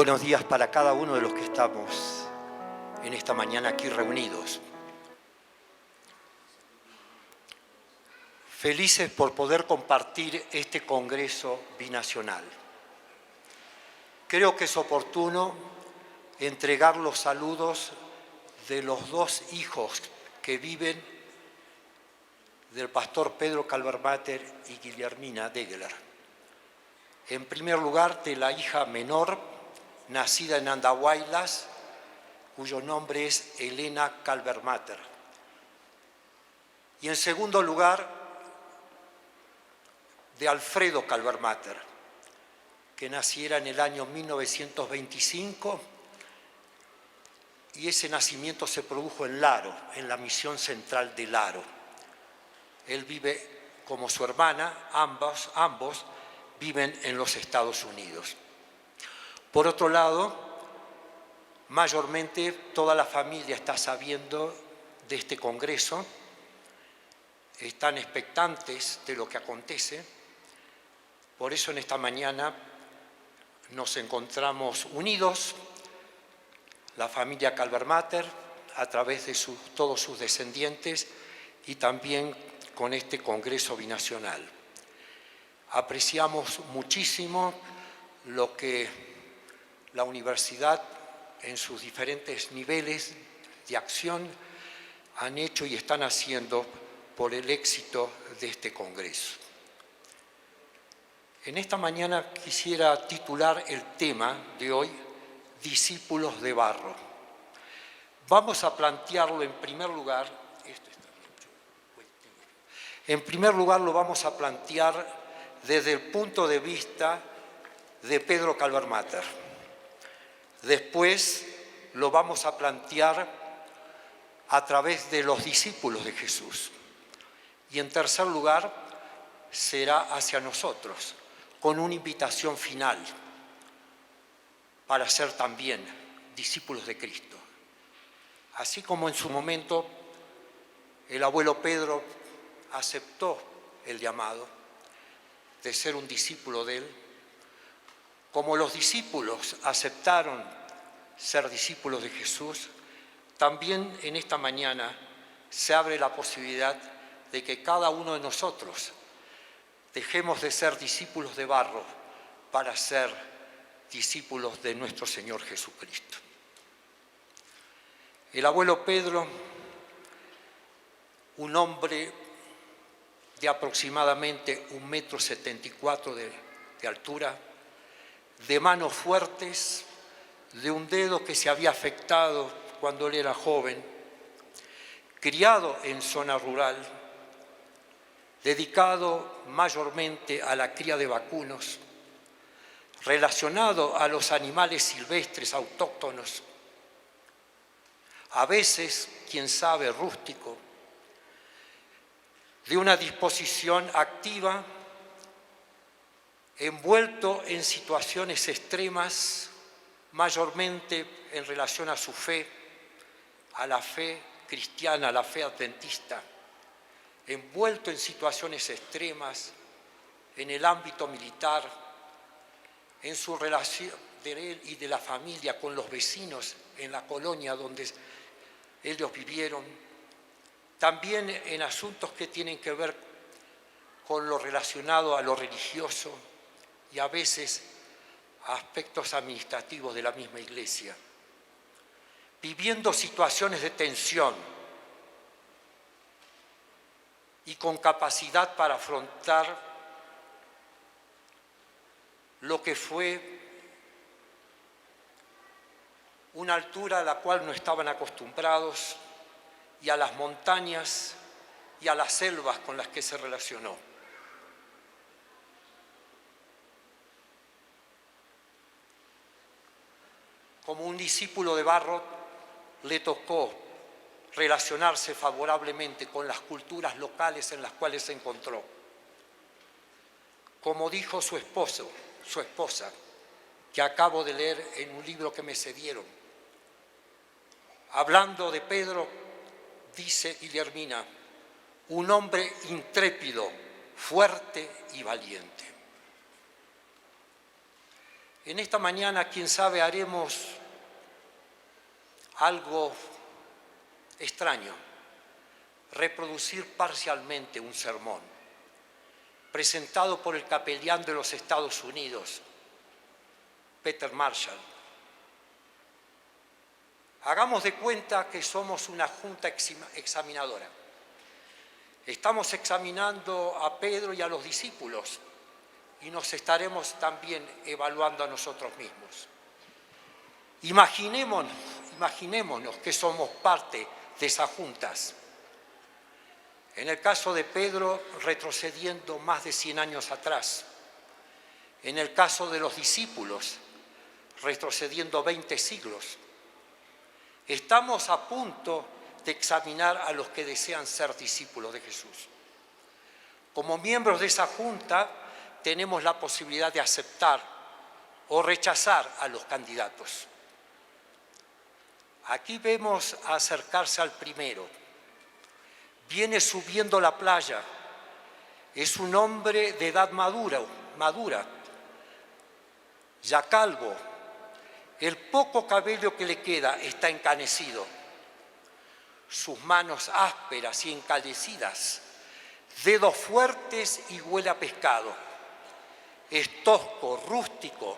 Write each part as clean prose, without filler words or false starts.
Buenos días para cada uno de los que estamos en esta mañana aquí reunidos. Felices por poder compartir este Congreso Binacional. Creo que es oportuno entregar los saludos de los dos hijos que viven del pastor Pedro Calvermater y Guillermina Degler. En primer lugar, de la hija menor, nacida en Andahuaylas, cuyo nombre es Elena Calvermater. Y en segundo lugar, de Alfredo Calvermater, que naciera en el año 1925, y ese nacimiento se produjo en Laro, en la misión central de Laro. Él vive como su hermana, ambos viven en los Estados Unidos. Por otro lado, mayormente toda la familia está sabiendo de este congreso, están expectantes de lo que acontece. Por eso en esta mañana nos encontramos unidos, la familia Calvermater, a través de todos sus descendientes y también con este Congreso Binacional. Apreciamos muchísimo lo que la universidad en sus diferentes niveles de acción han hecho y están haciendo por el éxito de este Congreso. En esta mañana quisiera titular el tema de hoy, Discípulos de Barro. Vamos a plantearlo en primer lugar, lo vamos a plantear desde el punto de vista de Pedro Calvermater. Después lo vamos a plantear a través de los discípulos de Jesús. Y en tercer lugar será hacia nosotros, con una invitación final para ser también discípulos de Cristo. Así como en su momento el abuelo Pedro aceptó el llamado de ser un discípulo de él, como los discípulos aceptaron ser discípulos de Jesús, también en esta mañana se abre la posibilidad de que cada uno de nosotros dejemos de ser discípulos de barro para ser discípulos de nuestro Señor Jesucristo. El abuelo Pedro, un hombre de aproximadamente 1,74 m de altura, de manos fuertes, de un dedo que se había afectado cuando él era joven, criado en zona rural, dedicado mayormente a la cría de vacunos, relacionado a los animales silvestres autóctonos, a veces, quién sabe, rústico, de una disposición activa, envuelto en situaciones extremas, mayormente en relación a su fe, a la fe cristiana, a la fe adventista, envuelto en situaciones extremas en el ámbito militar, en su relación de él y de la familia con los vecinos en la colonia donde ellos vivieron, también en asuntos que tienen que ver con lo relacionado a lo religioso y a veces a aspectos administrativos de la misma Iglesia, viviendo situaciones de tensión y con capacidad para afrontar lo que fue una altura a la cual no estaban acostumbrados y a las montañas y a las selvas con las que se relacionó. Como un discípulo de barro, le tocó relacionarse favorablemente con las culturas locales en las cuales se encontró. Como dijo su esposa, que acabo de leer en un libro que me cedieron, hablando de Pedro, dice Guillermina, un hombre intrépido, fuerte y valiente. En esta mañana, quién sabe, haremos algo extraño, reproducir parcialmente un sermón presentado por el capellán de los Estados Unidos, Peter Marshall. Hagamos de cuenta que somos una junta examinadora. Estamos examinando a Pedro y a los discípulos y nos estaremos también evaluando a nosotros mismos. Imaginémonos que somos parte de esas juntas. En el caso de Pedro, retrocediendo más de 100 años atrás. En el caso de los discípulos, retrocediendo 20 siglos. Estamos a punto de examinar a los que desean ser discípulos de Jesús. Como miembros de esa junta, tenemos la posibilidad de aceptar o rechazar a los candidatos. Aquí vemos acercarse al primero. Viene subiendo la playa. Es un hombre de edad madura, ya calvo. El poco cabello que le queda está encanecido. Sus manos ásperas y encallecidas, dedos fuertes y huele a pescado. Es tosco, rústico,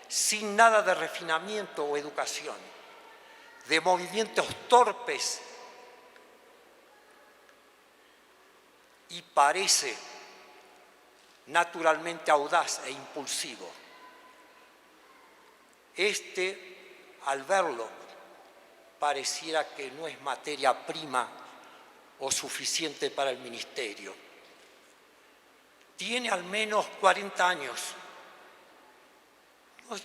sin nada de refinamiento o educación, de movimientos torpes y parece naturalmente audaz e impulsivo. Al verlo, pareciera que no es materia prima o suficiente para el ministerio. Tiene al menos 40 años.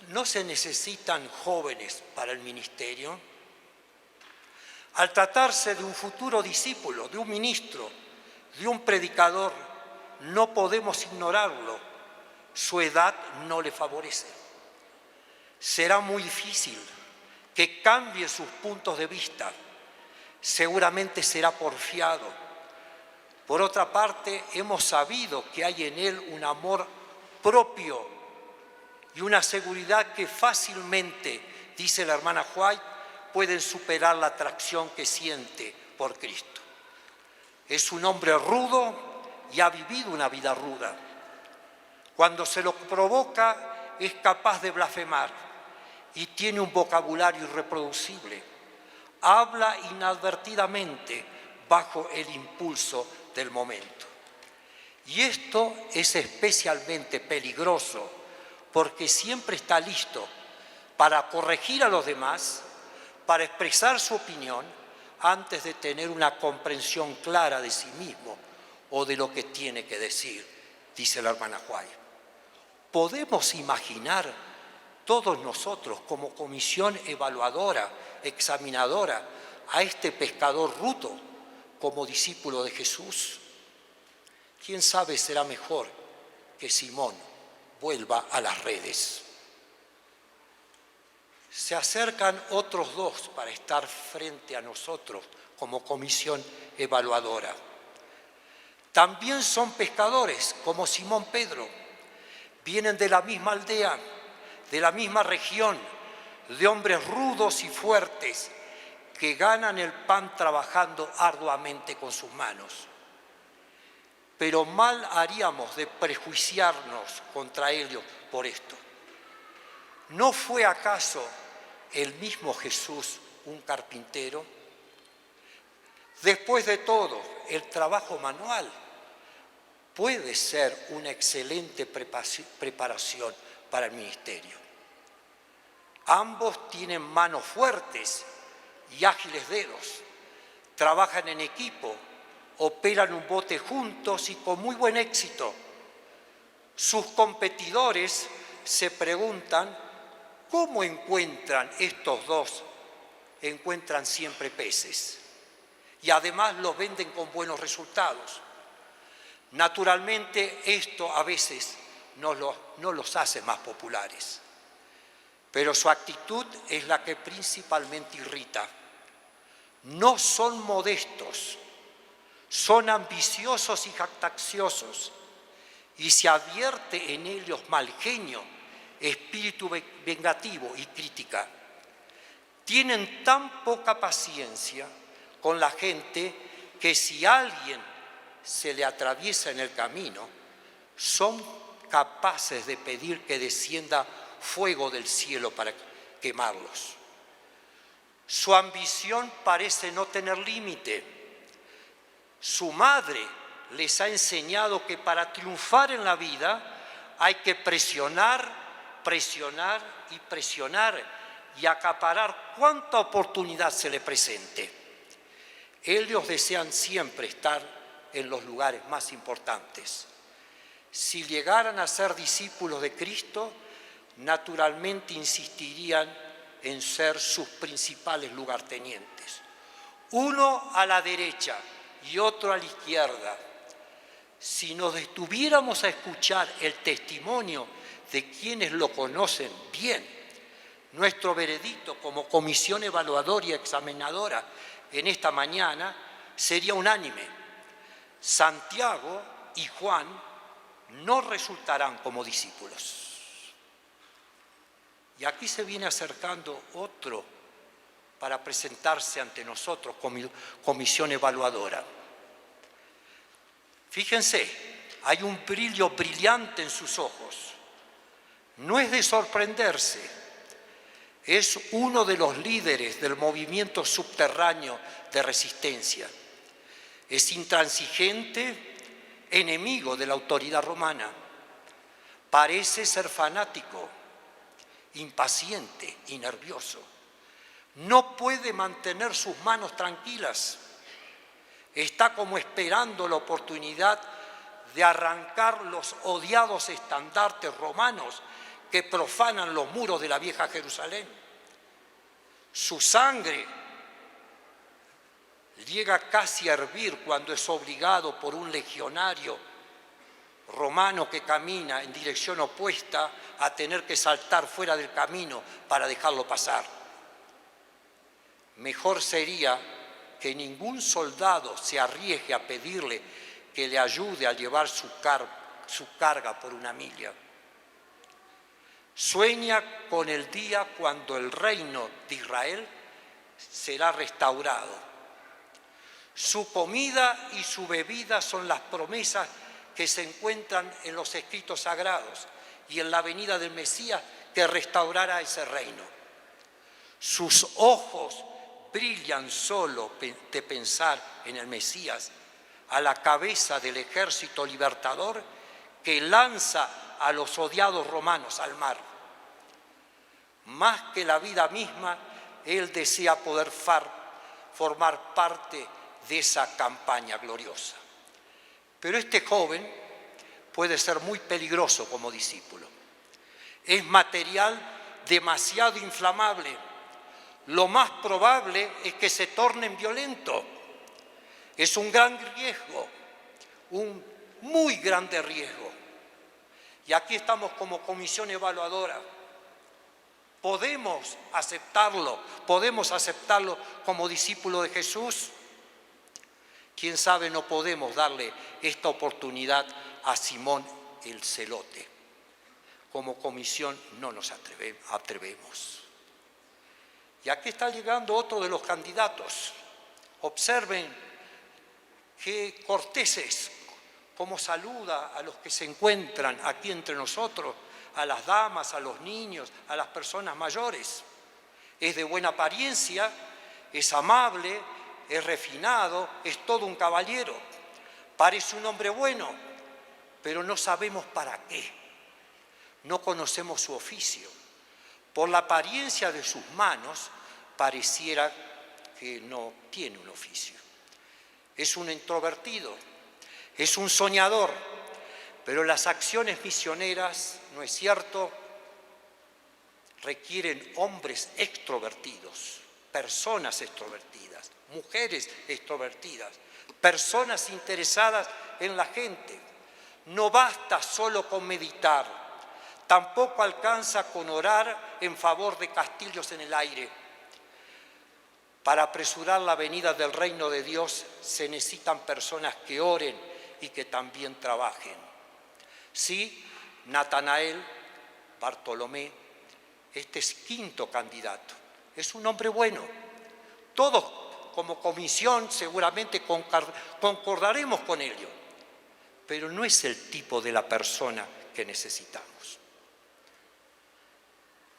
¿No se necesitan jóvenes para el ministerio? Al tratarse de un futuro discípulo, de un ministro, de un predicador, no podemos ignorarlo. Su edad no le favorece. Será muy difícil que cambie sus puntos de vista. Seguramente será porfiado. Por otra parte, hemos sabido que hay en él un amor propio y una seguridad que fácilmente, dice la hermana White, pueden superar la atracción que siente por Cristo. Es un hombre rudo y ha vivido una vida ruda. Cuando se lo provoca, es capaz de blasfemar y tiene un vocabulario irreproducible. Habla inadvertidamente bajo el impulso del momento. Y esto es especialmente peligroso porque siempre está listo para corregir a los demás, para expresar su opinión antes de tener una comprensión clara de sí mismo o de lo que tiene que decir, dice la hermana White. Podemos imaginar todos nosotros como comisión evaluadora, examinadora, a este pescador rudo como discípulo de Jesús. ¿Quién sabe será mejor que Simón vuelva a las redes? Se acercan otros dos para estar frente a nosotros como comisión evaluadora. También son pescadores como Simón Pedro. Vienen de la misma aldea, de la misma región, de hombres rudos y fuertes que ganan el pan trabajando arduamente con sus manos. Pero mal haríamos de prejuiciarnos contra ellos por esto. ¿No fue acaso el mismo Jesús un carpintero? Después de todo, el trabajo manual puede ser una excelente preparación para el ministerio. Ambos tienen manos fuertes y ágiles dedos, trabajan en equipo, operan un bote juntos y con muy buen éxito. Sus competidores se preguntan cómo encuentran estos dos, encuentran siempre peces y además los venden con buenos resultados. Naturalmente esto a veces no los hace más populares, pero su actitud es la que principalmente irrita. No son modestos, son ambiciosos y jactanciosos, y se advierte en ellos mal genio espíritu vengativo y crítica. Tienen tan poca paciencia con la gente que si alguien se le atraviesa en el camino, son capaces de pedir que descienda fuego del cielo para quemarlos. Su ambición parece no tener límite. Su madre les ha enseñado que para triunfar en la vida hay que presionar, presionar y presionar y acaparar cuanta oportunidad se le presente. Ellos desean siempre estar en los lugares más importantes. Si llegaran a ser discípulos de Cristo, naturalmente insistirían en ser sus principales lugartenientes. Uno a la derecha y otro a la izquierda. Si nos detuviéramos a escuchar el testimonio de quienes lo conocen bien, nuestro veredicto como comisión evaluadora y examinadora en esta mañana sería unánime. Santiago y Juan no resultarán como discípulos. Y aquí se viene acercando otro para presentarse ante nosotros como comisión evaluadora. Fíjense, hay un brillo brillante en sus ojos. No es de sorprenderse. Es uno de los líderes del movimiento subterráneo de resistencia. Es intransigente, enemigo de la autoridad romana. Parece ser fanático, impaciente y nervioso. No puede mantener sus manos tranquilas. Está como esperando la oportunidad de arrancar los odiados estandartes romanos que profanan los muros de la vieja Jerusalén. Su sangre llega casi a hervir cuando es obligado por un legionario romano que camina en dirección opuesta a tener que saltar fuera del camino para dejarlo pasar. Mejor sería que ningún soldado se arriesgue a pedirle que le ayude a llevar su carga por una milla. Sueña con el día cuando el reino de Israel será restaurado. Su comida y su bebida son las promesas que se encuentran en los escritos sagrados y en la venida del Mesías que restaurará ese reino. Sus ojos brillan solo de pensar en el Mesías, a la cabeza del ejército libertador que lanza a los odiados romanos al mar. Más que la vida misma, él desea poder formar parte de esa campaña gloriosa. Pero este joven puede ser muy peligroso como discípulo. Es material demasiado inflamable. Lo más probable es que se torne violento. Es un gran riesgo, un muy grande riesgo. Y aquí estamos como comisión evaluadora. ¿Podemos aceptarlo como discípulo de Jesús? Quién sabe, no podemos darle esta oportunidad a Simón el Celote. Como comisión no nos atrevemos. Y aquí está llegando otro de los candidatos. Observen qué corteses, cómo saluda a los que se encuentran aquí entre nosotros, a las damas, a los niños, a las personas mayores. Es de buena apariencia, es amable, es refinado, es todo un caballero. Parece un hombre bueno, pero no sabemos para qué. No conocemos su oficio. Por la apariencia de sus manos, pareciera que no tiene un oficio. Es un introvertido, es un soñador, pero las acciones misioneras, ¿no es cierto?, requieren hombres extrovertidos, personas extrovertidas, mujeres extrovertidas, personas interesadas en la gente. No basta solo con meditar, tampoco alcanza con orar en favor de castillos en el aire. Para apresurar la venida del reino de Dios se necesitan personas que oren y que también trabajen. Sí, Natanael Bartolomé, este es quinto candidato. Es un hombre bueno. Todos como comisión seguramente concordaremos con ello, pero no es el tipo de la persona que necesitamos.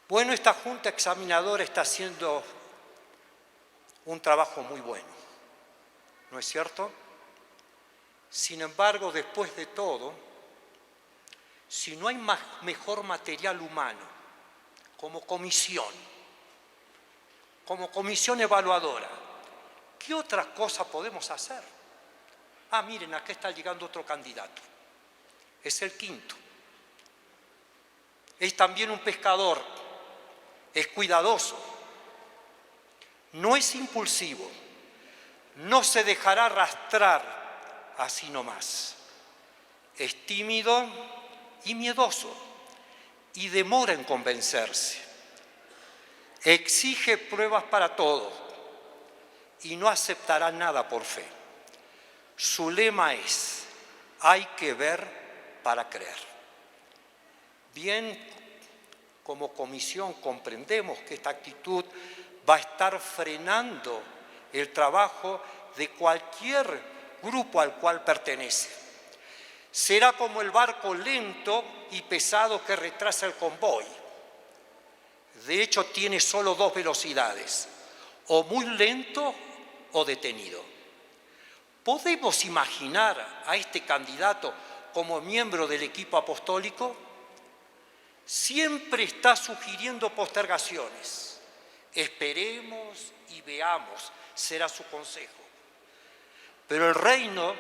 Bueno, esta junta examinadora está haciendo un trabajo muy bueno, ¿no es cierto? Sin embargo, después de todo, si no hay mejor material humano como comisión evaluadora, ¿qué otra cosa podemos hacer? Ah, miren, acá está llegando otro candidato. Es el quinto. Es también un pescador, es cuidadoso, no es impulsivo, no se dejará arrastrar así nomás. Es tímido y miedoso y demora en convencerse. Exige pruebas para todo y no aceptará nada por fe. Su lema es: hay que ver para creer. Bien, como comisión comprendemos que esta actitud va a estar frenando el trabajo de cualquier grupo al cual pertenece. Será como el barco lento y pesado que retrasa el convoy. De hecho, tiene solo dos velocidades, o muy lento o detenido. ¿Podemos imaginar a este candidato como miembro del equipo apostólico? Siempre está sugiriendo postergaciones. Esperemos y veamos, será su consejo. Pero el reino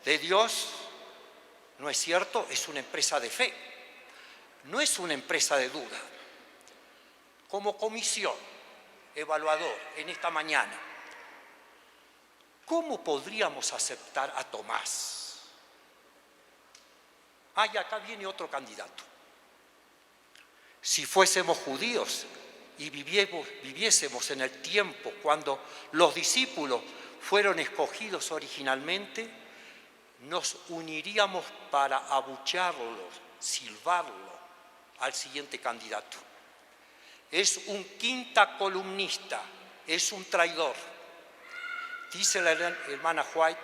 de Dios, ¿no es cierto?, es una empresa de fe, no es una empresa de duda. Como comisión evaluador en esta mañana, ¿cómo podríamos aceptar a Tomás? Ah, y acá viene otro candidato. Si fuésemos judíos y viviésemos en el tiempo cuando los discípulos fueron escogidos originalmente, nos uniríamos para abuchearlo, silbarlo al siguiente candidato. Es un quinta columnista, es un traidor. Dice la hermana White,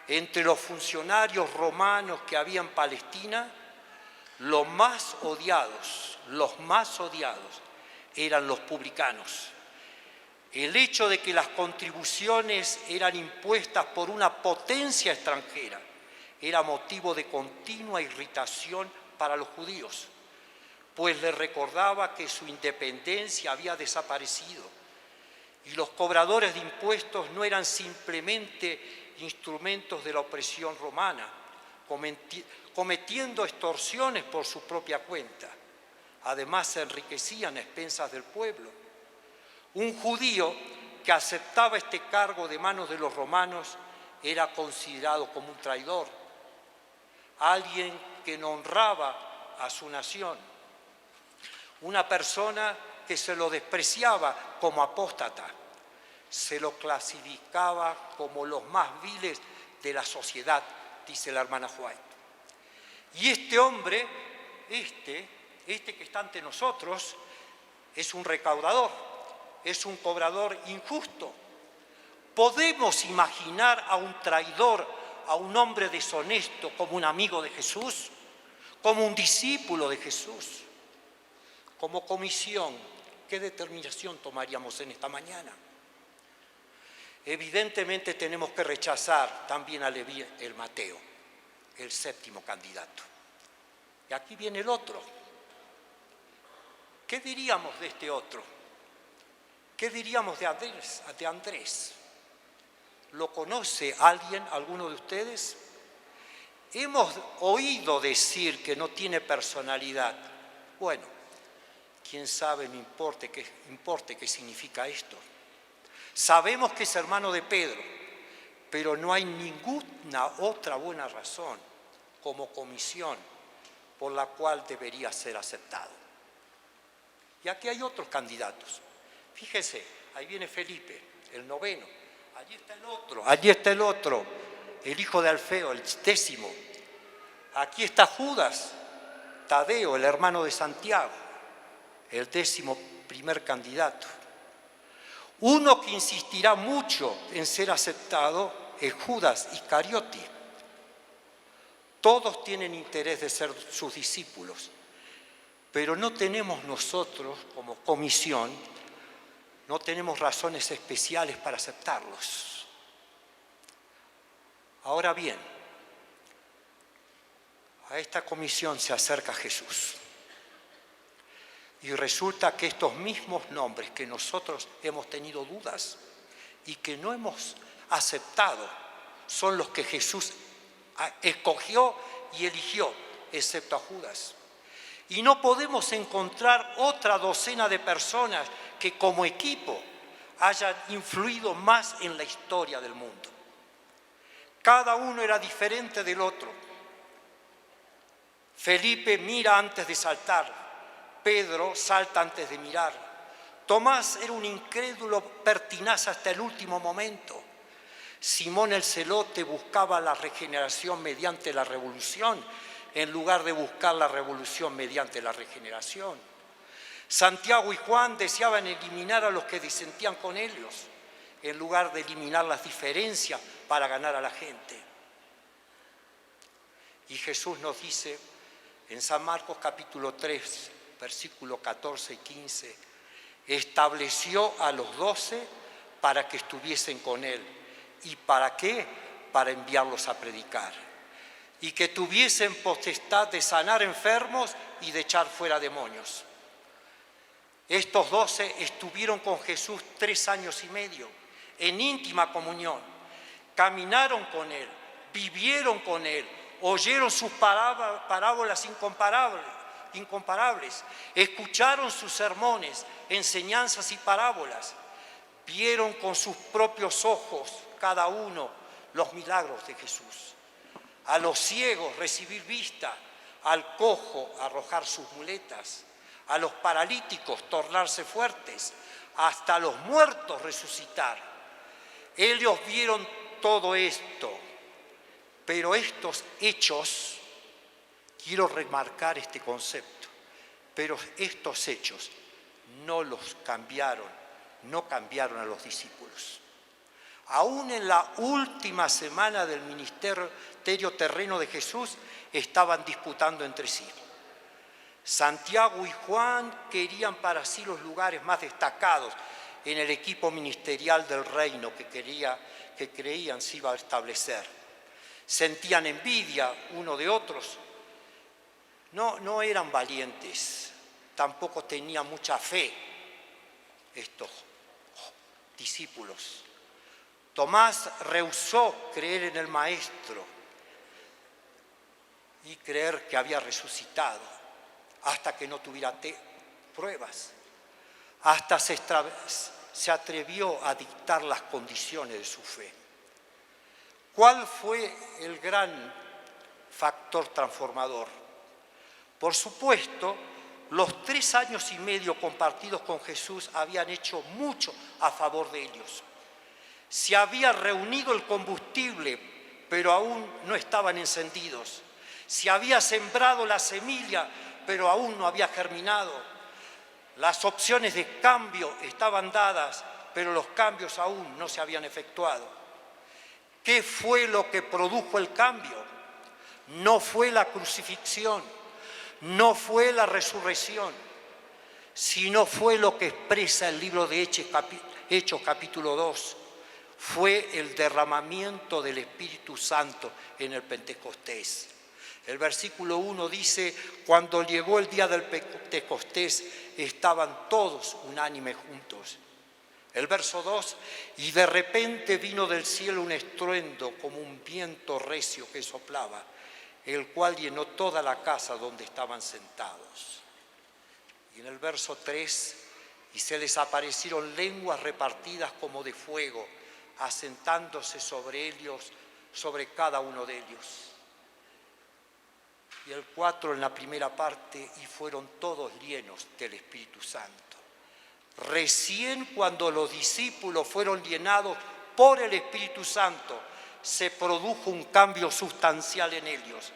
entre los funcionarios romanos que había en Palestina, los más odiados eran los publicanos. El hecho de que las contribuciones eran impuestas por una potencia extranjera era motivo de continua irritación para los judíos, pues les recordaba que su independencia había desaparecido y los cobradores de impuestos no eran simplemente instrumentos de la opresión romana, cometiendo extorsiones por su propia cuenta. Además, se enriquecían a expensas del pueblo. Un judío que aceptaba este cargo de manos de los romanos era considerado como un traidor, alguien que no honraba a su nación, una persona que se lo despreciaba como apóstata, se lo clasificaba como los más viles de la sociedad, dice la hermana White. Y este hombre, este que está ante nosotros, es un recaudador, es un cobrador injusto. ¿Podemos imaginar a un traidor, a un hombre deshonesto como un amigo de Jesús, como un discípulo de Jesús? Como comisión, ¿qué determinación tomaríamos en esta mañana? Evidentemente tenemos que rechazar también a Leví el Mateo, el séptimo candidato. Y aquí viene el otro. ¿Qué diríamos de este otro? ¿Qué diríamos de Andrés? ¿Lo conoce alguien, alguno de ustedes? Hemos oído decir que no tiene personalidad. Bueno, quién sabe, no importe qué significa esto. Sabemos que es hermano de Pedro, pero no hay ninguna otra buena razón como comisión por la cual debería ser aceptado. Y aquí hay otros candidatos. Fíjese, ahí viene Felipe, el noveno. Allí está el otro, el hijo de Alfeo, el 10º. Aquí está Judas, Tadeo, el hermano de Santiago, el 11º candidato. Uno que insistirá mucho en ser aceptado es Judas Iscariote. Todos tienen interés de ser sus discípulos, pero no tenemos nosotros, como comisión, no tenemos razones especiales para aceptarlos. Ahora bien, a esta comisión se acerca Jesús. Y resulta que estos mismos nombres que nosotros hemos tenido dudas y que no hemos aceptado son los que Jesús escogió y eligió, excepto a Judas. Y no podemos encontrar otra docena de personas que como equipo hayan influido más en la historia del mundo. Cada uno era diferente del otro. Felipe mira antes de saltar. Pedro salta antes de mirar. Tomás era un incrédulo pertinaz hasta el último momento. Simón el Celote buscaba la regeneración mediante la revolución en lugar de buscar la revolución mediante la regeneración. Santiago y Juan deseaban eliminar a los que disentían con ellos en lugar de eliminar las diferencias para ganar a la gente. Y Jesús nos dice en San Marcos capítulo 3, versículos 14 y 15, estableció a los 12 para que estuviesen con él. ¿Y para qué? Para enviarlos a predicar. Y que tuviesen potestad de sanar enfermos y de echar fuera demonios. Estos 12 estuvieron con Jesús 3 años y medio, en íntima comunión. Caminaron con él, vivieron con él, oyeron sus parábolas incomparables, escucharon sus sermones, enseñanzas y parábolas, vieron con sus propios ojos cada uno los milagros de Jesús. A los ciegos recibir vista, al cojo arrojar sus muletas, a los paralíticos tornarse fuertes, hasta a los muertos resucitar. Ellos vieron todo esto, pero estos hechos, quiero remarcar este concepto, pero estos hechos no cambiaron a los discípulos. Aún en la última semana del ministerio terreno de Jesús estaban disputando entre sí. Santiago y Juan querían para sí los lugares más destacados en el equipo ministerial del reino que creían se iba a establecer. Sentían envidia uno de otros. No eran valientes, tampoco tenían mucha fe estos discípulos. Tomás rehusó creer en el Maestro y creer que había resucitado hasta que no tuviera pruebas. Hasta se atrevió a dictar las condiciones de su fe. ¿Cuál fue el gran factor transformador? Por supuesto, los 3 años y medio compartidos con Jesús habían hecho mucho a favor de ellos. Se había reunido el combustible, pero aún no estaban encendidos. Se había sembrado la semilla, pero aún no había germinado. Las opciones de cambio estaban dadas, pero los cambios aún no se habían efectuado. ¿Qué fue lo que produjo el cambio? No fue la crucifixión, no fue la resurrección, sino fue lo que expresa el libro de Hechos capítulo 2. Fue el derramamiento del Espíritu Santo en el Pentecostés. El versículo 1 dice, cuando llegó el día del Pentecostés, estaban todos unánimes juntos. El verso 2, y de repente vino del cielo un estruendo como un viento recio que soplaba, el cual llenó toda la casa donde estaban sentados. Y en el verso 3, y se les aparecieron lenguas repartidas como de fuego, asentándose sobre ellos, sobre cada uno de ellos. Y el 4 en la primera parte, y fueron todos llenos del Espíritu Santo. Recién cuando los discípulos fueron llenados por el Espíritu Santo, se produjo un cambio sustancial en ellos.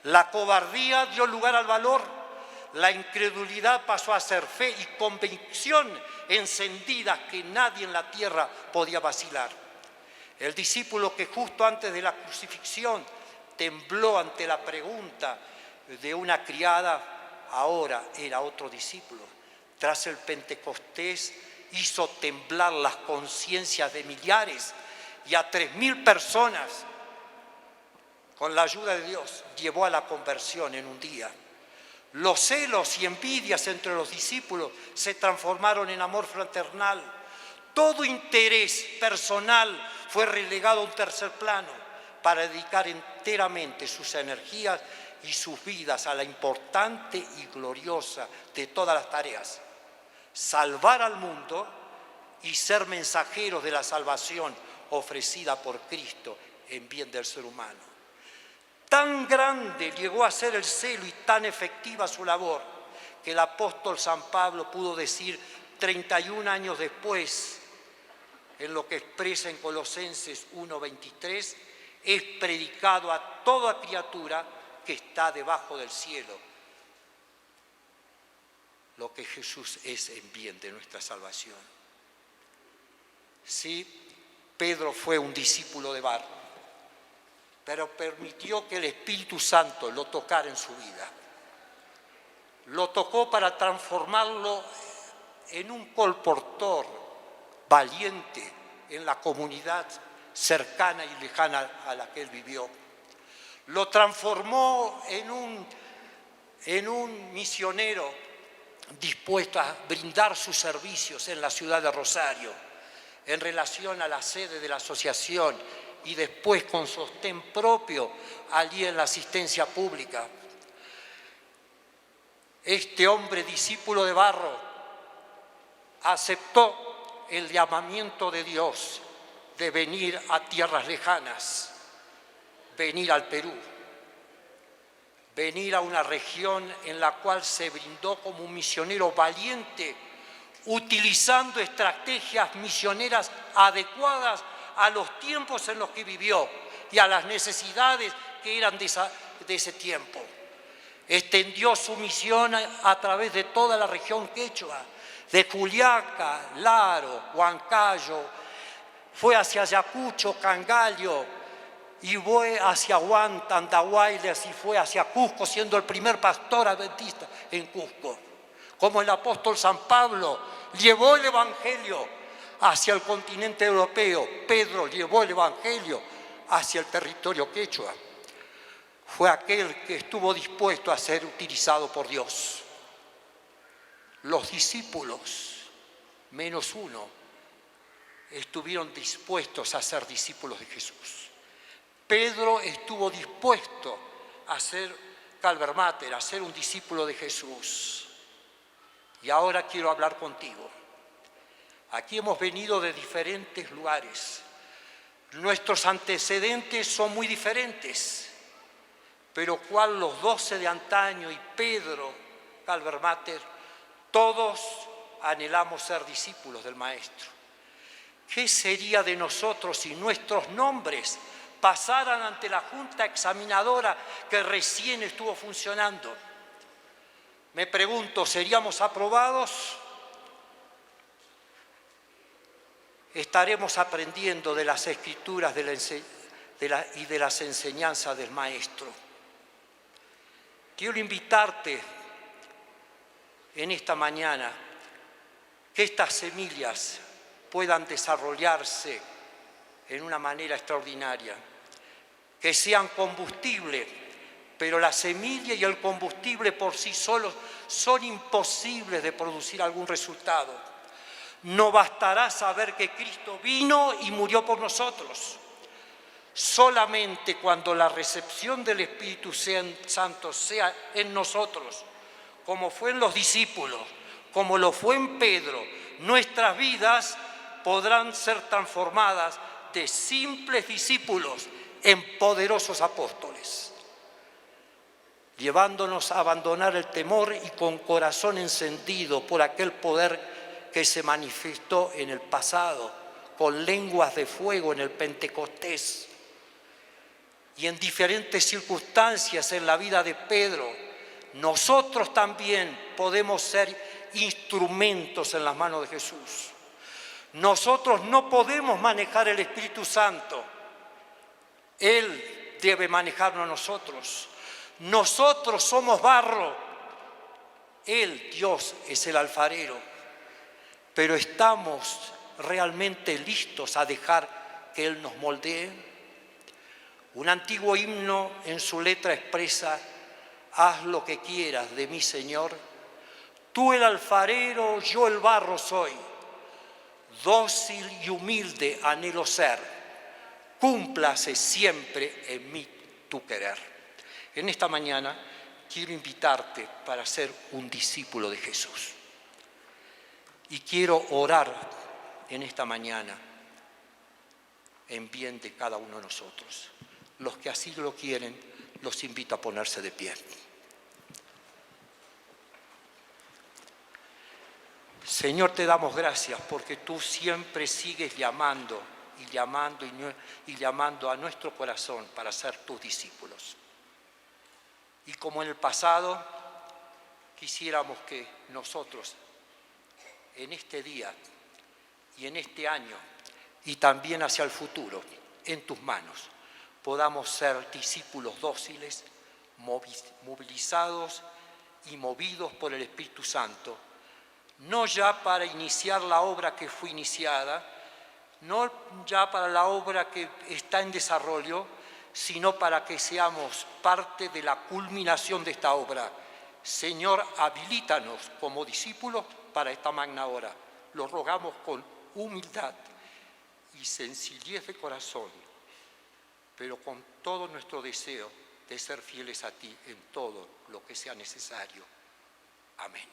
La cobardía dio lugar al valor, la incredulidad pasó a ser fe y convicción encendida que nadie en la tierra podía vacilar. El discípulo que justo antes de la crucifixión tembló ante la pregunta de una criada, ahora era otro discípulo. Tras el Pentecostés hizo temblar las conciencias de millares y a 3.000 personas, con la ayuda de Dios, llevó a la conversión en un día. Los celos y envidias entre los discípulos se transformaron en amor fraternal. Todo interés personal fue relegado a un tercer plano para dedicar enteramente sus energías y sus vidas a la importante y gloriosa de todas las tareas: salvar al mundo y ser mensajeros de la salvación ofrecida por Cristo en bien del ser humano. Tan grande llegó a ser el celo y tan efectiva su labor que el apóstol San Pablo pudo decir 31 años después, en lo que expresa en Colosenses 1:23, es predicado a toda criatura que está debajo del cielo lo que Jesús es en bien de nuestra salvación. Sí, Pedro fue un discípulo de barro, pero permitió que el Espíritu Santo lo tocara en su vida. Lo tocó para transformarlo en un colportor valiente en la comunidad cercana y lejana a la que él vivió. Lo transformó en un misionero dispuesto a brindar sus servicios en la ciudad de Rosario, en relación a la sede de la asociación y después con sostén propio allí en la asistencia pública. Este hombre, discípulo de barro, aceptó el llamamiento de Dios de venir a tierras lejanas, venir al Perú, venir a una región en la cual se brindó como un misionero valiente, utilizando estrategias misioneras adecuadas a los tiempos en los que vivió y a las necesidades que eran de ese tiempo. Extendió su misión a través de toda la región quechua, de Juliaca, Laro, Huancayo, fue hacia Ayacucho, Cangallo, y fue hacia Huanta, Andahuaylas, y fue hacia Cusco, siendo el primer pastor adventista en Cusco. Como el apóstol San Pablo llevó el Evangelio hacia el continente europeo, Pedro llevó el Evangelio hacia el territorio quechua. Fue aquel que estuvo dispuesto a ser utilizado por Dios. Los discípulos, menos uno, estuvieron dispuestos a ser discípulos de Jesús. Pedro estuvo dispuesto a ser Calver Mater, a ser un discípulo de Jesús. Y ahora quiero hablar contigo. Aquí hemos venido de diferentes lugares. Nuestros antecedentes son muy diferentes, pero cual los 12 de antaño y Pedro, Calver Mater, todos anhelamos ser discípulos del Maestro. ¿Qué sería de nosotros si nuestros nombres pasaran ante la Junta Examinadora que recién estuvo funcionando? Me pregunto, ¿seríamos aprobados? Estaremos aprendiendo de las Escrituras y de las enseñanzas del Maestro. Quiero invitarte en esta mañana que estas semillas puedan desarrollarse en una manera extraordinaria, que sean combustible, pero la semilla y el combustible por sí solos son imposibles de producir algún resultado. No bastará saber que Cristo vino y murió por nosotros. Solamente cuando la recepción del Espíritu Santo sea en nosotros, como fue en los discípulos, como lo fue en Pedro, nuestras vidas podrán ser transformadas de simples discípulos en poderosos apóstoles, llevándonos a abandonar el temor y con corazón encendido por aquel poder que se manifestó en el pasado, con lenguas de fuego en el Pentecostés. y en diferentes circunstancias en la vida de Pedro, nosotros también podemos ser instrumentos en las manos de Jesús. Nosotros no podemos manejar el Espíritu Santo. Él debe manejarnos a nosotros. Nosotros somos barro. Él, Dios, es el alfarero. Pero estamos realmente listos a dejar que Él nos moldee. Un antiguo himno en su letra expresa: haz lo que quieras de mí, Señor. Tú el alfarero, yo el barro soy. Dócil y humilde anhelo ser. Cúmplase siempre en mí tu querer. En esta mañana quiero invitarte para ser un discípulo de Jesús. Y quiero orar en esta mañana en bien de cada uno de nosotros. Los que así lo quieren, los invito a ponerse de pie. Señor, te damos gracias porque tú siempre sigues llamando y llamando a nuestro corazón para ser tus discípulos. Y como en el pasado, quisiéramos que nosotros en este día y en este año y también hacia el futuro, en tus manos, podamos ser discípulos dóciles, movilizados y movidos por el Espíritu Santo, no ya para iniciar la obra que fue iniciada, no ya para la obra que está en desarrollo, sino para que seamos parte de la culminación de esta obra. Señor, habilítanos como discípulos para esta magna obra. Lo rogamos con humildad y sencillez de corazón, pero con todo nuestro deseo de ser fieles a ti en todo lo que sea necesario. Amén.